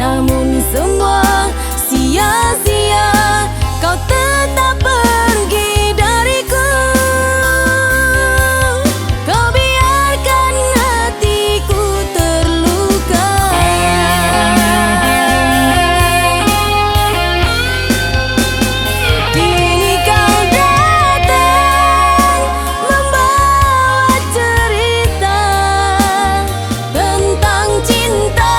namun semua sia-sia. Kau tetap pergi dariku. Kau biarkan hatiku terluka. Kini kau datang membawa cerita tentang cinta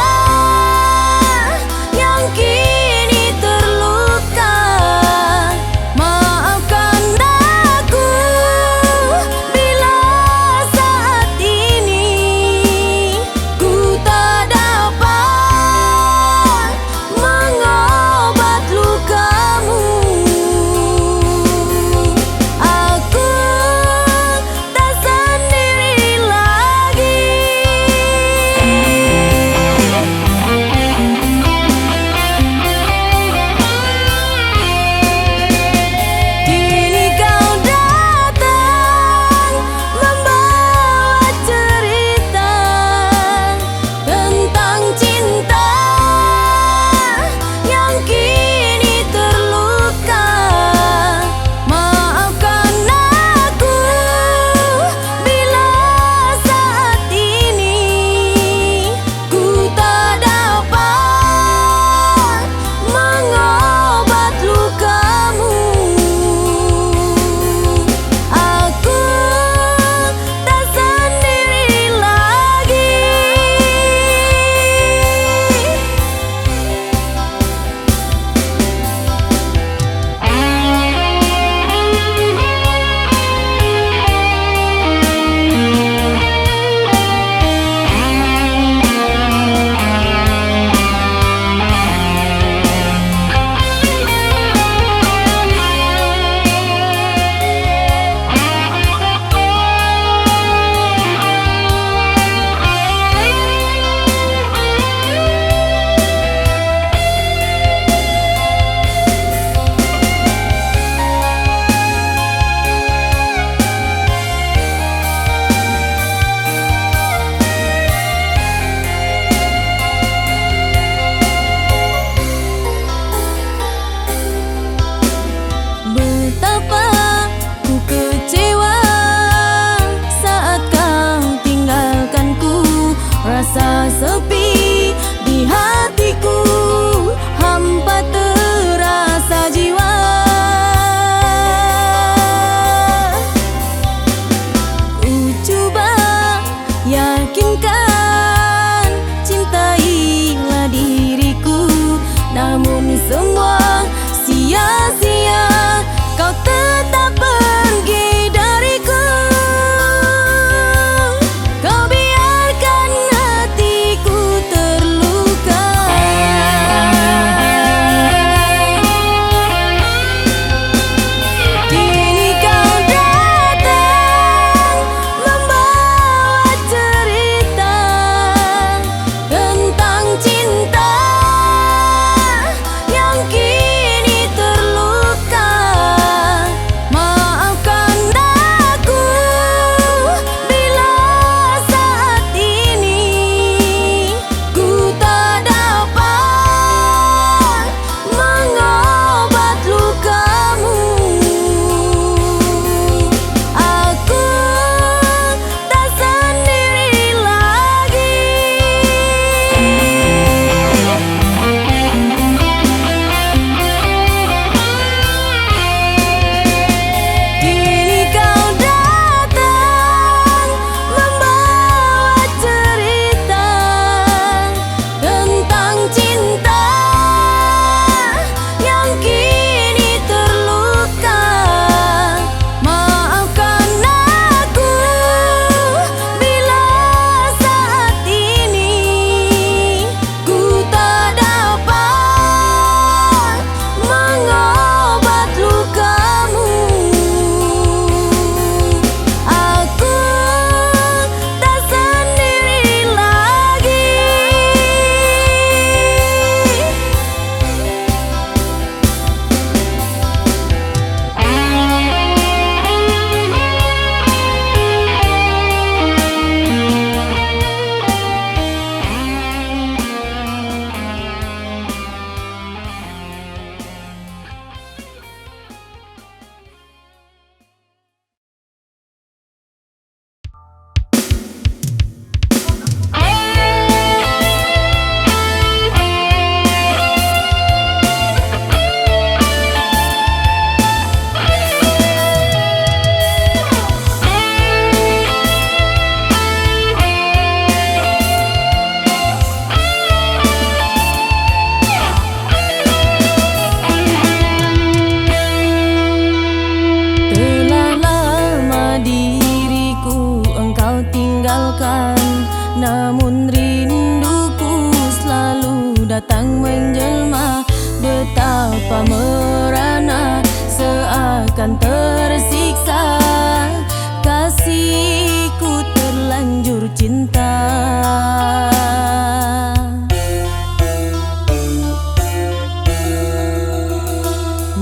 datang menjelma, betapa merana seakan tersiksa. Kasihku terlanjur cinta.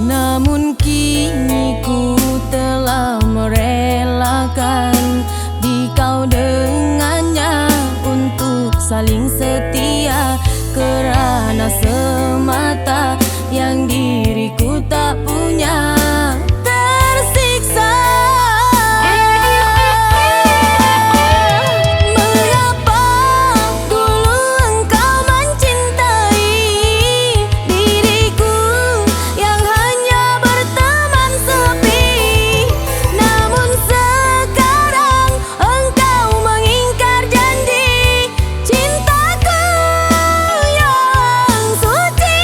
Namun kini ku telah merelakan di kau dengannya untuk saling setia, kerana semata yang diriku tak punya. Tersiksa. Mengapa dulu engkau mencintai diriku yang hanya berteman sepi, namun sekarang engkau mengingkar janji cintaku yang suci.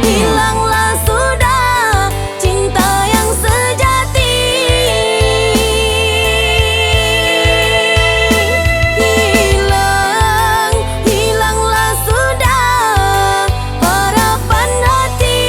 Hilanglah sudah cinta yang sejati. Hilanglah sudah harapan hati.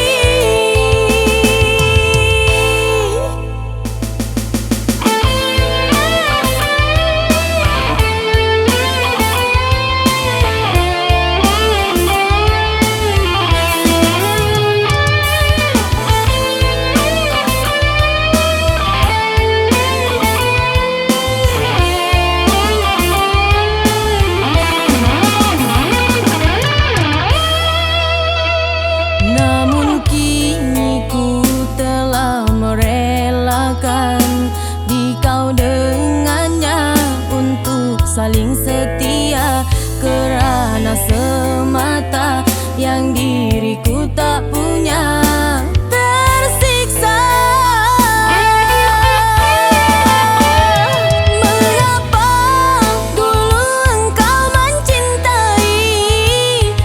Namun kini ku telah merelakan di kau dengannya untuk saling setia, kerana semata yang diriku tak punya. Tersiksa. Mengapa dulu engkau mencintai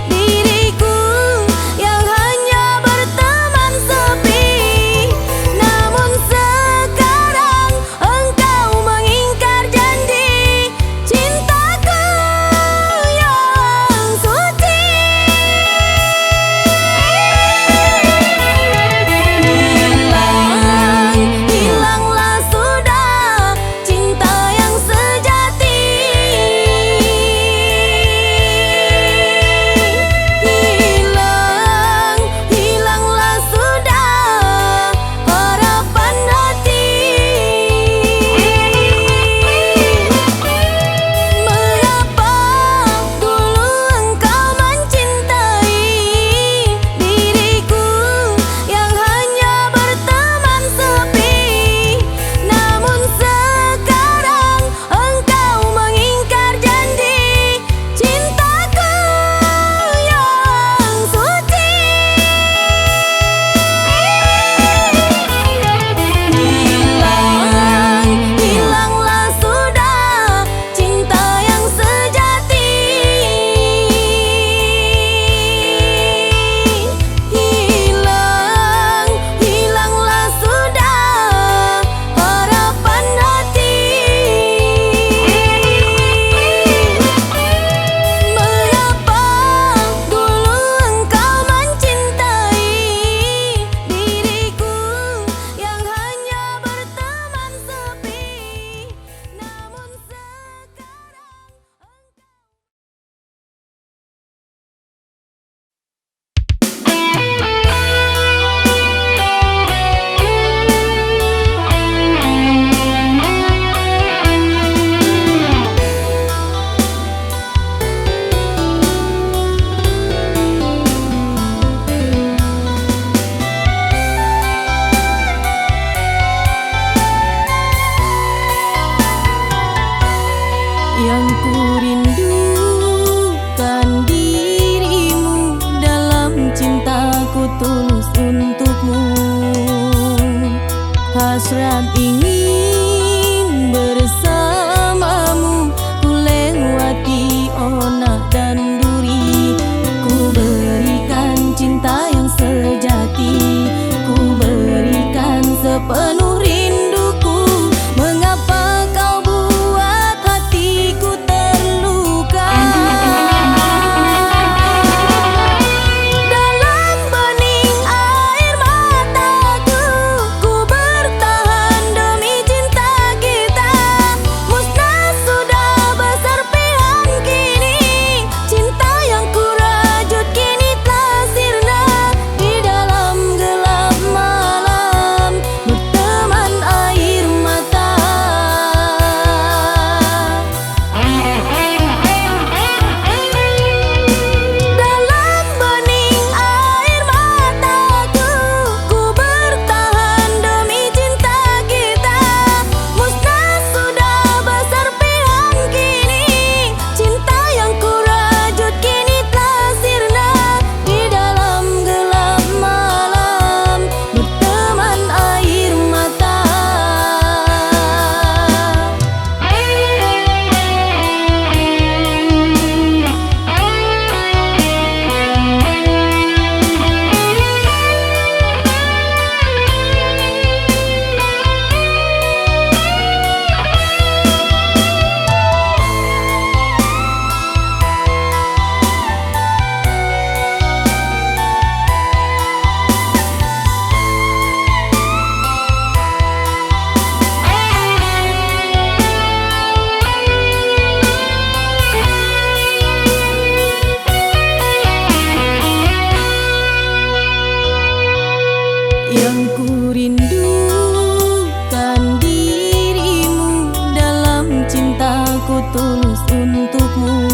diriku yang hanya berteman sepi, namun sekarang engkau mengingkar janji cintaku yang suci. Hilanglah sudah cinta yang sejati. Hilanglah sudah harapan hati. Mengapa dulu engkau mencintai diriku yang hanya berteman sepi, namun sekarang engkau mengingkar janji cintaku yang suci. Hilanglah sudah cinta yang sejati. Hilanglah sudah harapan hati. Mengapa dulu engkau mencintai diriku yang hanya berteman sepi, namun sekarang yang ku rindukan dirimu, dalam cintaku tulus untukmu. Hasrat ingin bersamamu, ku lewati onak dan duri. Ku berikan cinta yang sejati, ku berikan sepenuh rinduku. Mengapa kau buat tulus untukmu.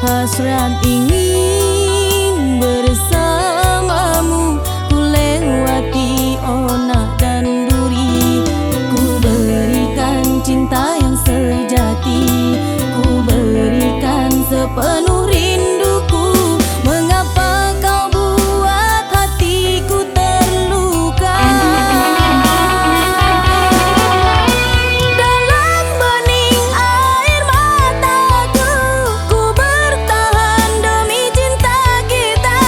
Hasrat ingin bersamamu, ku lewati onak dan duri. Ku berikan cinta yang sejati, ku berikan sepenuh rinduku. Mengapa kau buat hatiku terluka? Dalam bening air mataku, ku bertahan demi cinta kita.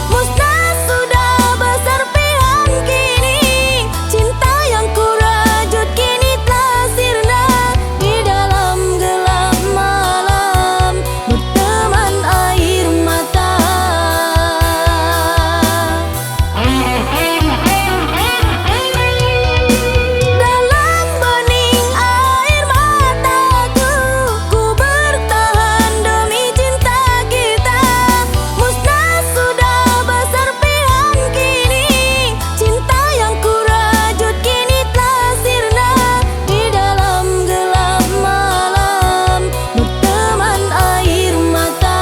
Musnah sudah berserpihan kini, cinta yang ku rajut kini telah sirna. Di dalam gelap malam berteman air mata. Dalam bening air mataku, ku bertahan demi cinta kita. Musnah sudah berserpihan kini, cinta yang ku rajut kini telah sirna. Di dalam gelap malam berteman air mata.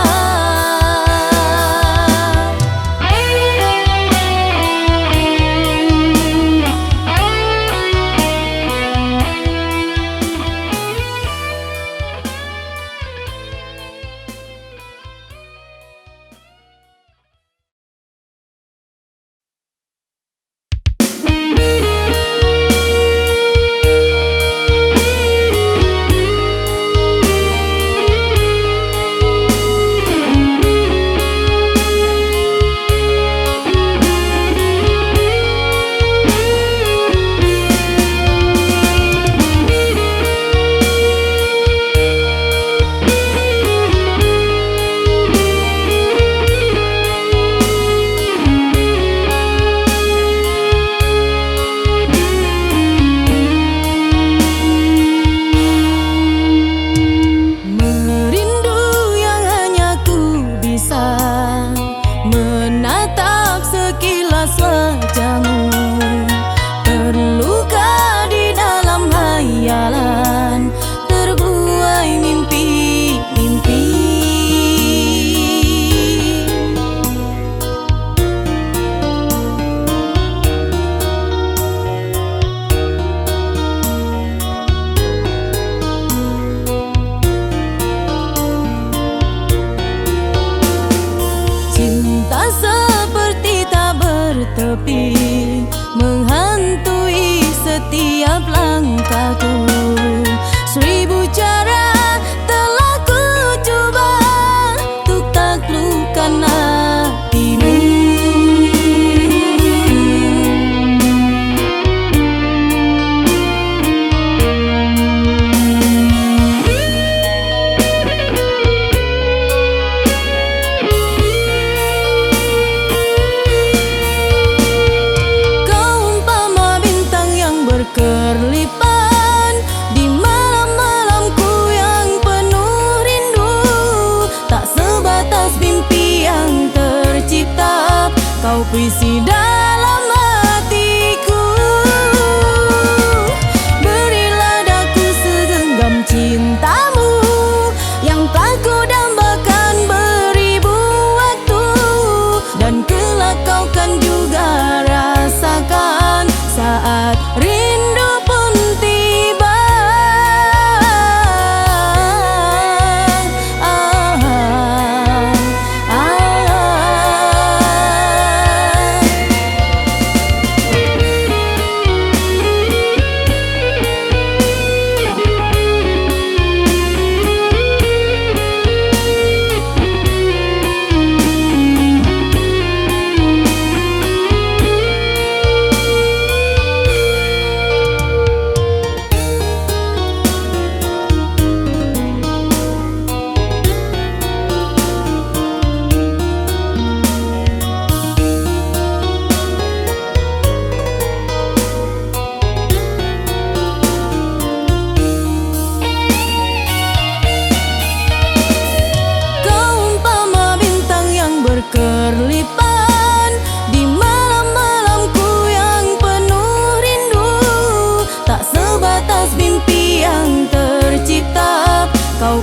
Merindu yang hanya ku bisa menatap sekilas wajahmu. Terluka di dalam hayalan, terbuai mimpi-mimpi. Cinta seperti tak bertepi, menghantui setiap langkahku. Seribu cara telah ku coba untuk taklukkan hatimu. Kau umpama bintang yang berkerlipan di malam-malamku yang penuh rindu. Tak sebatas mimpi yang tercipta, kau puisi dalam hatiku. Berilah daku segenggam cintamu yang telah ku dambakan beribu waktu, dan kelak kau kan juga rasakan saat rindu pun tiba.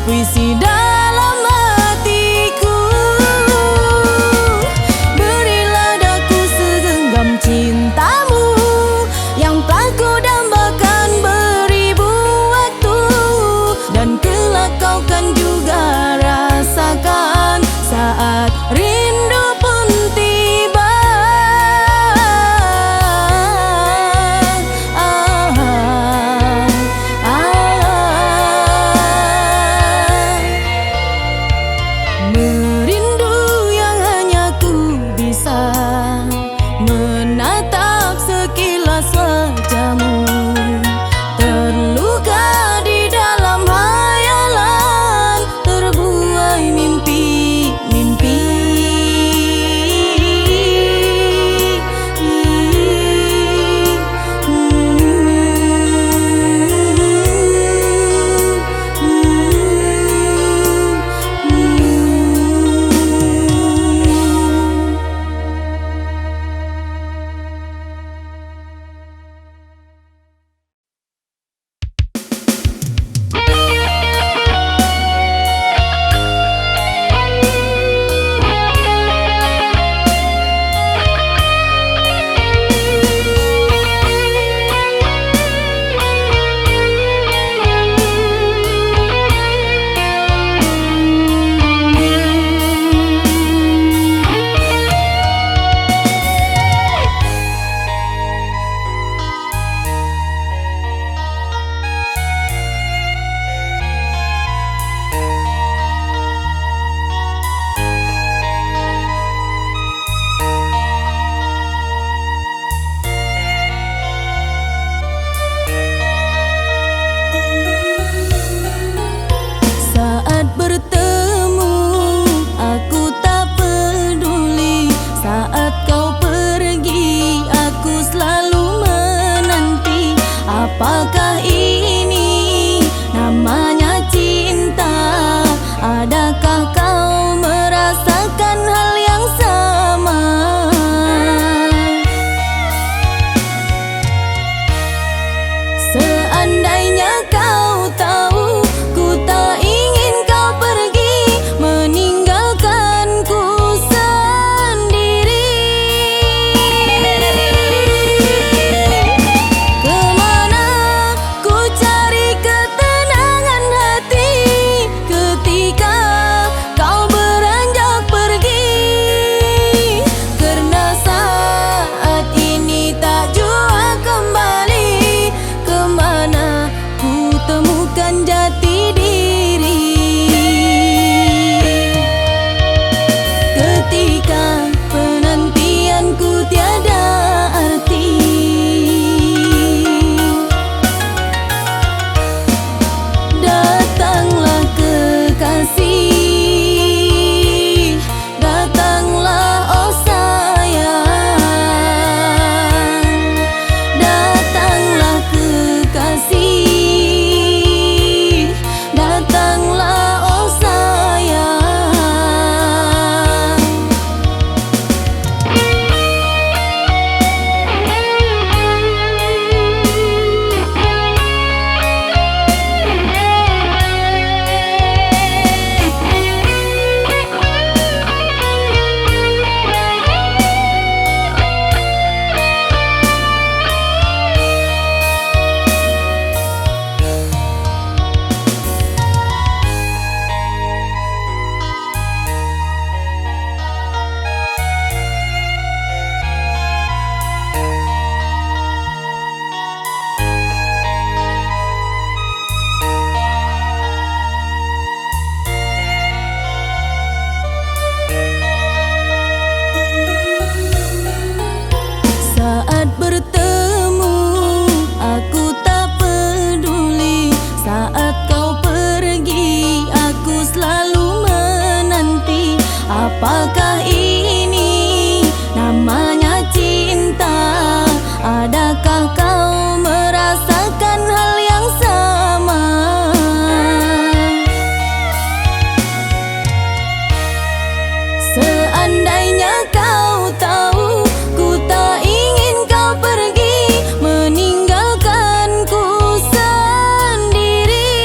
puisi dalam hatiku. Berilah daku segenggam cintamu yang telah ku dambakan beribu waktu, dan kelak kau kan juga rasakan saat rindu pun tiba. Merindu yang hanya ku bisa menatap sekilas wajahmu, terluka di dalam hayalan, terbuai mimpi-mimpi. Saat bertemu aku tak peduli, saat kau pergi aku selalu menanti. Apakah ini namanya cinta? Adakah kau merasakan hal yang sama? Seandainya kau tahu ku tak ingin kau pergi meninggalkanku sendiri. Kemana ku cari ketenangan hati ketika kau beranjak pergi? Karena saat ini tak jua kembali, kemana ku temukan jati diri ketika penantianku tiada arti. Datanglah kekasih, datanglah oh sayang, datanglah kekasih, datanglah oh sayang. Saat bertemu aku tak peduli, saat kau pergi aku selalu menanti. Apakah ini namanya cinta? Adakah kau merasakan hal yang sama? Seandainya kau tahu ku tak ingin kau pergi meninggalkanku sendiri.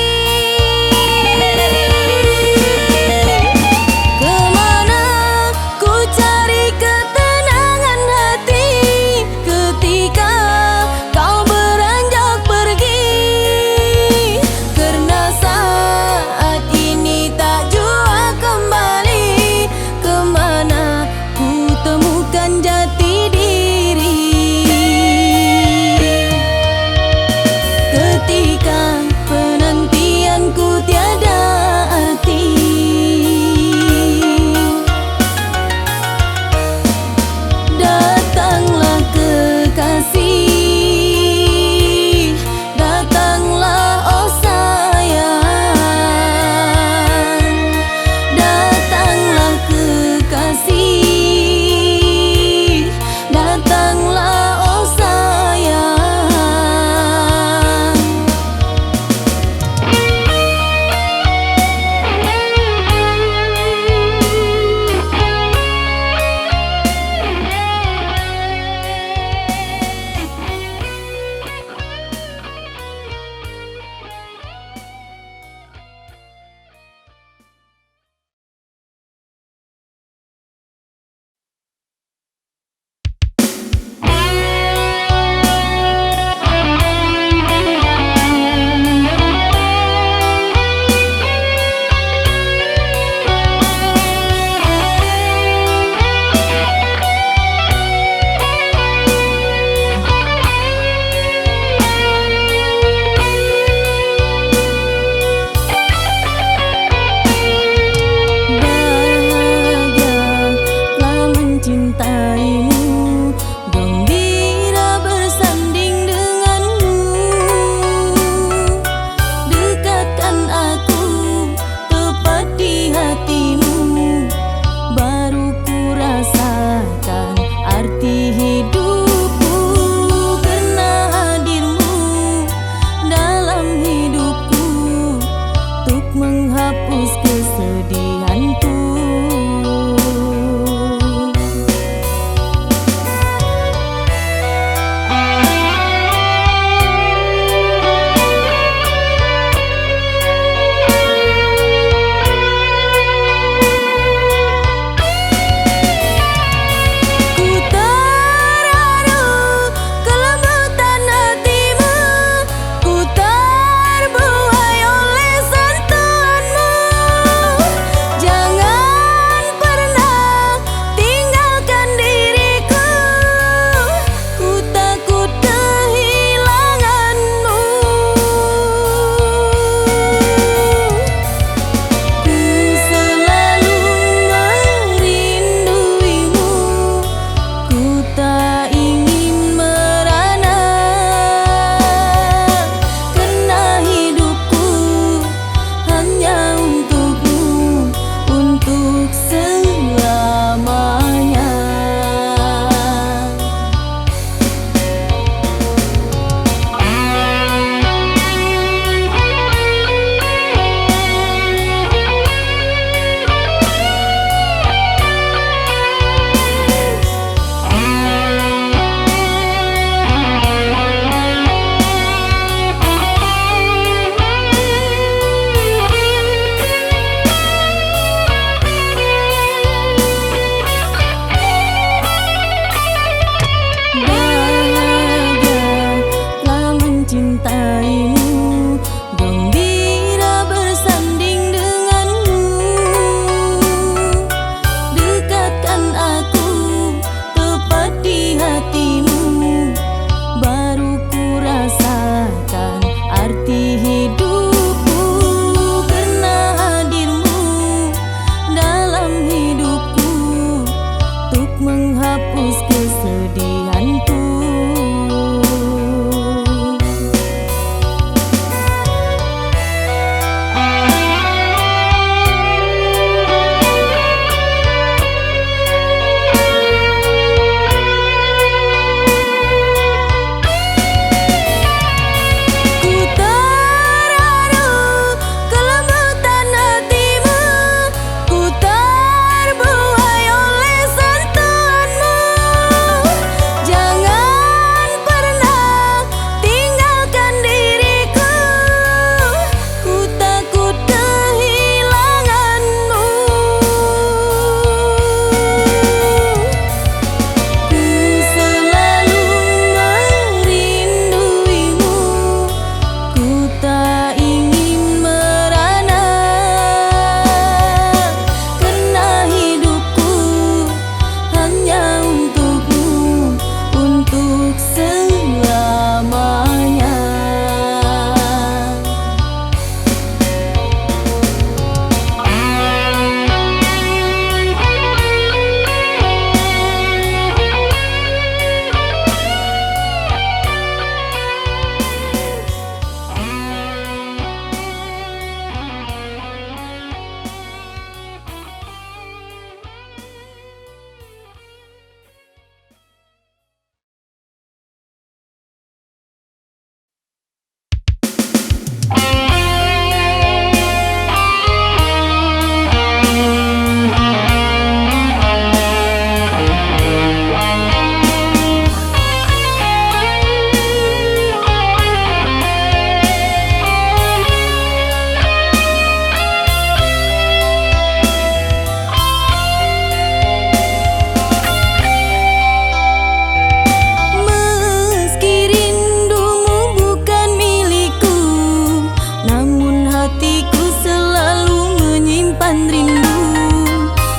dan rindu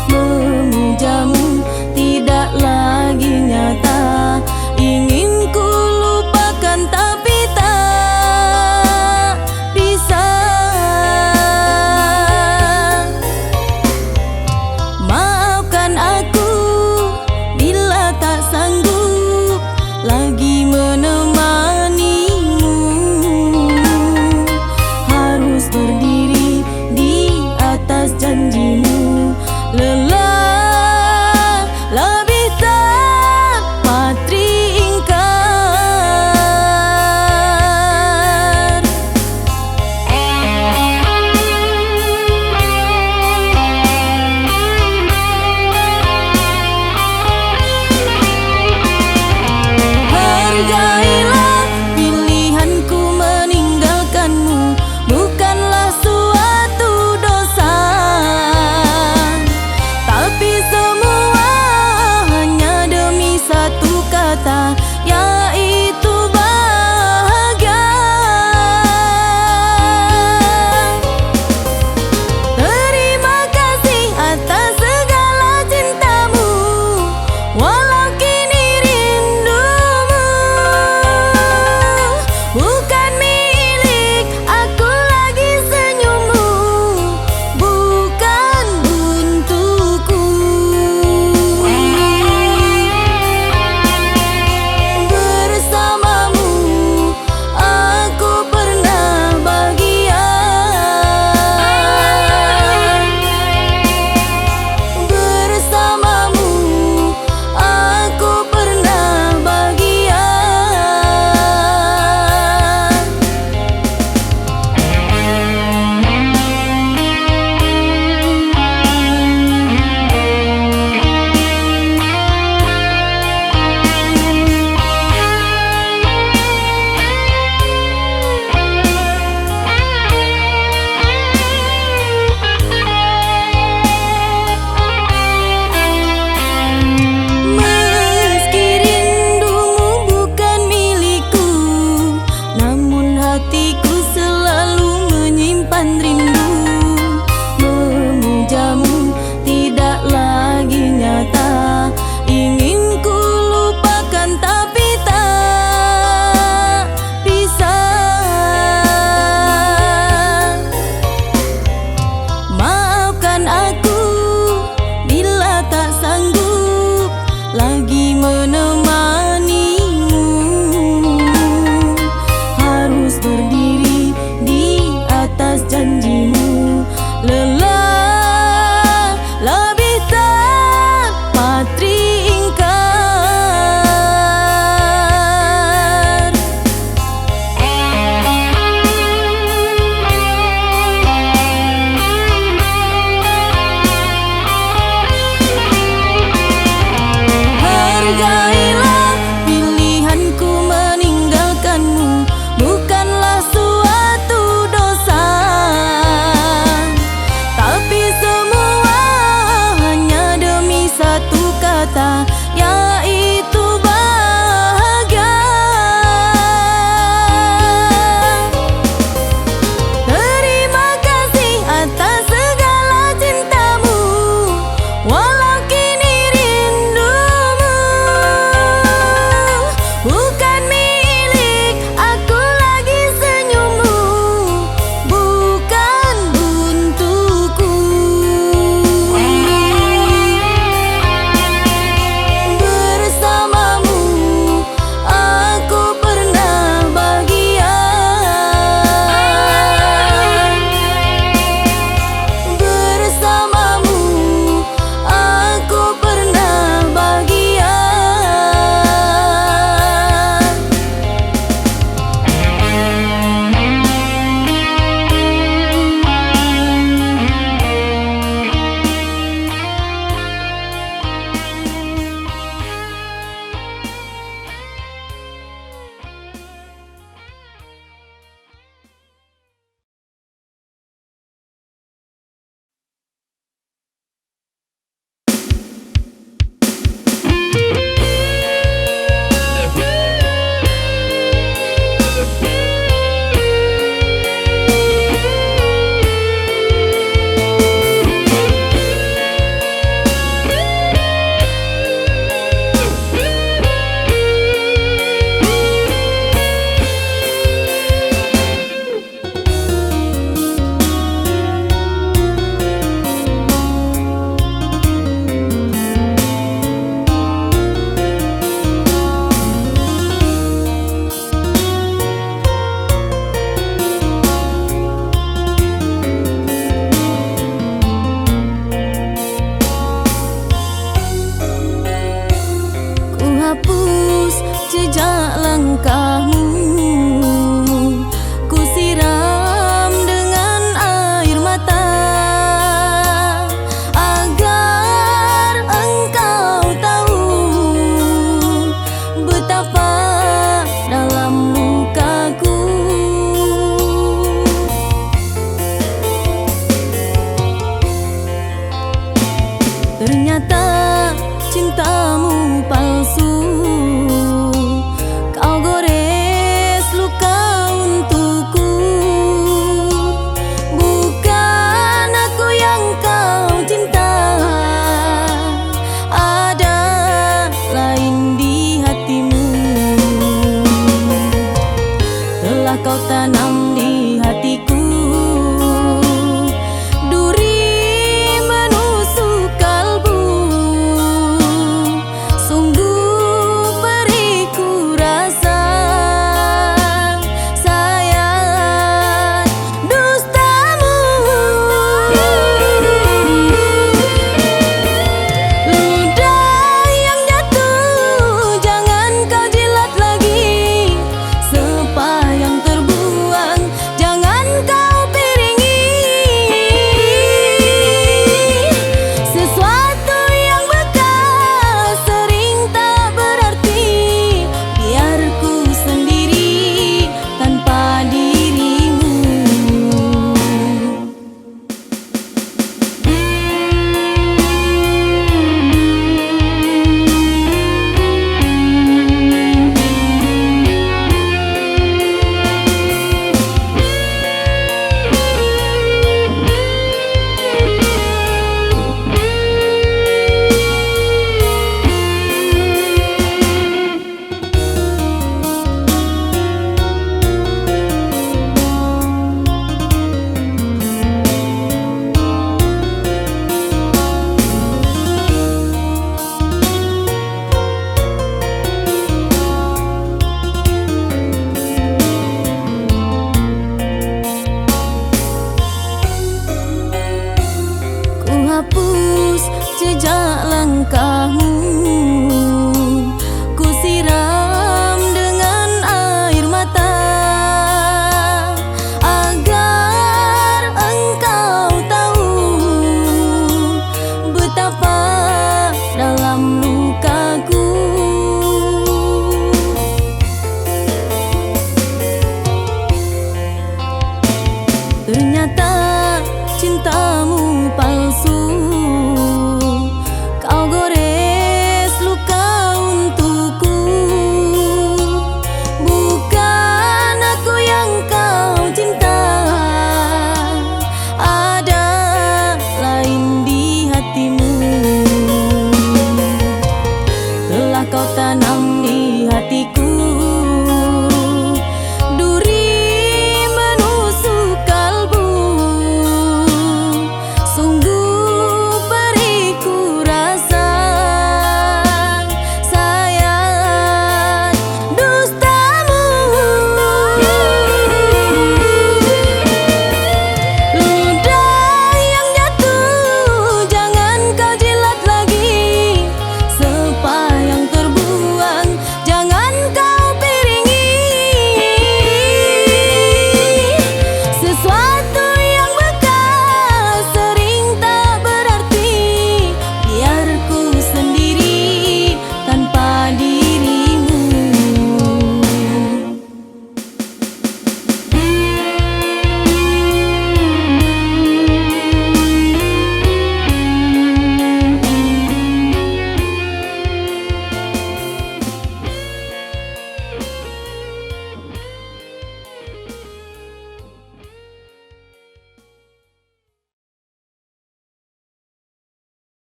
memujamu tidak lagi nyata. Ingin ku lupakan tapi tak bisa. Maafkan aku bila tak sanggup lagi menemanimu. Harus berdiri di atas janjimu. Lelah lebih tepat teringkar. Hargailah pilihanku meninggalkanmu, bukanlah suatu dosa. jejak langkahmu.